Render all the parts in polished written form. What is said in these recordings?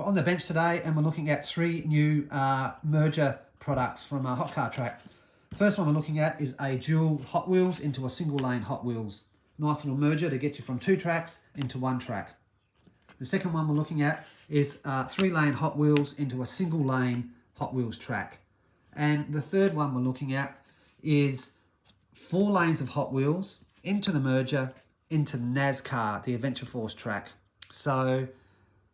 We're on the bench today and we're looking at 3 new merger products from Hot Car Track. First one we're looking at is a dual Hot Wheels into a single lane Hot Wheels. Nice little merger to get you from 2 tracks into 1 track. The second one we're looking at is 3-lane Hot Wheels into a single lane Hot Wheels track. And the third one we're looking at is 4 lanes of Hot Wheels into the merger into NASCAR, the Adventure Force track. So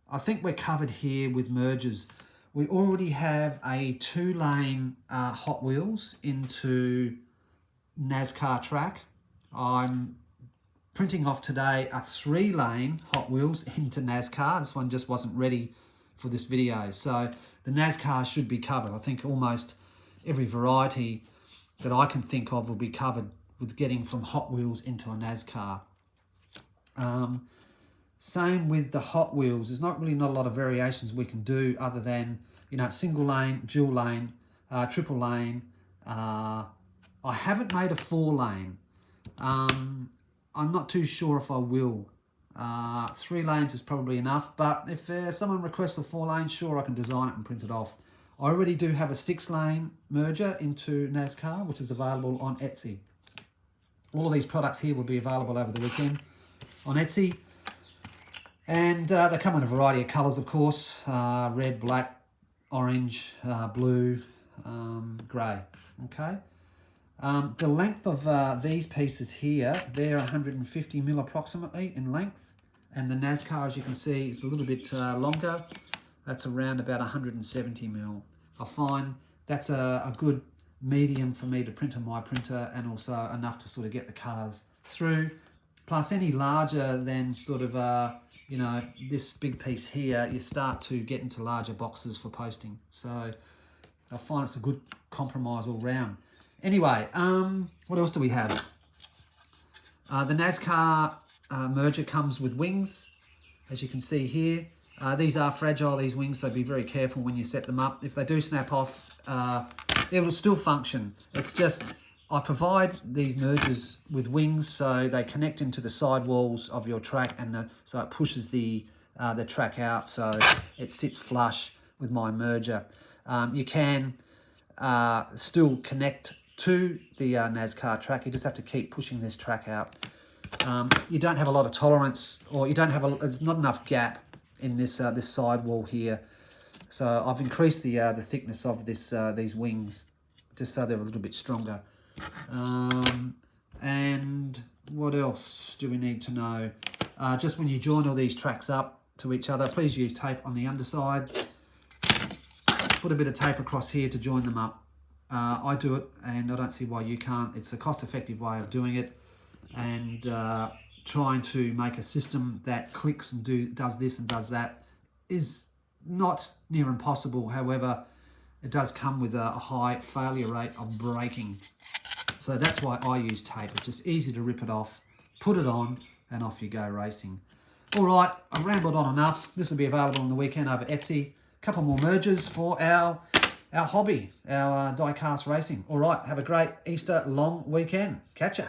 I think we're covered here with mergers. We already have a 2-lane Hot Wheels into NASCAR track. I'm printing off today a 3-lane Hot Wheels into NASCAR. This one just wasn't ready for this video. So the NASCAR should be covered. I think almost every variety that I can think of will be covered with getting from Hot Wheels into a NASCAR. Same with the Hot Wheels. There's not a lot of variations we can do other than, you know, single lane, dual lane, triple lane. I haven't made a 4-lane. I'm not too sure if I will. 3 lanes is probably enough, but if someone requests a 4-lane, sure, I can design it and print it off. I already do have a 6-lane merger into NASCAR, which is available on Etsy. All of these products here will be available over the weekend on Etsy. And they come in a variety of colours, of course. Red, black, orange, blue, grey. Okay. The length of these pieces here, they're 150 mil approximately in length. And the NASCAR, as you can see, is a little bit longer. That's around about 170 mil. I find that's a good medium for me to print on my printer, and also enough to sort of get the cars through. Plus any larger than sort of, you know, this big piece here, you start to get into larger boxes for posting. So I find it's a good compromise all round. Anyway, what else do we have? The NASCAR merger comes with wings, as you can see here. These are fragile, these wings, so be very careful when you set them up. If they do snap off, it will still function. It's just, I provide these mergers with wings so they connect into the sidewalls of your track, and so it pushes the track out so it sits flush with my merger. You can still connect to the NASCAR track. You just have to keep pushing this track out. You don't have a lot of tolerance, or you don't have there's not enough gap in this this sidewall here. So I've increased the thickness of this these wings just so they're a little bit stronger. And what else do we need to know? Just when you join all these tracks up to each other, please use tape on the underside. Put a bit of tape across here to join them up. I do it, and I don't see why you can't. It's a cost-effective way of doing it, and trying to make a system that clicks and does this and does that is not near impossible. However, it does come with a high failure rate of breaking. So that's why I use tape. It's just easy to rip it off, put it on, and off you go racing. All right, I've rambled on enough. This will be available on the weekend over Etsy. A couple more mergers for our hobby, our diecast racing. All right, have a great Easter long weekend. Catch ya.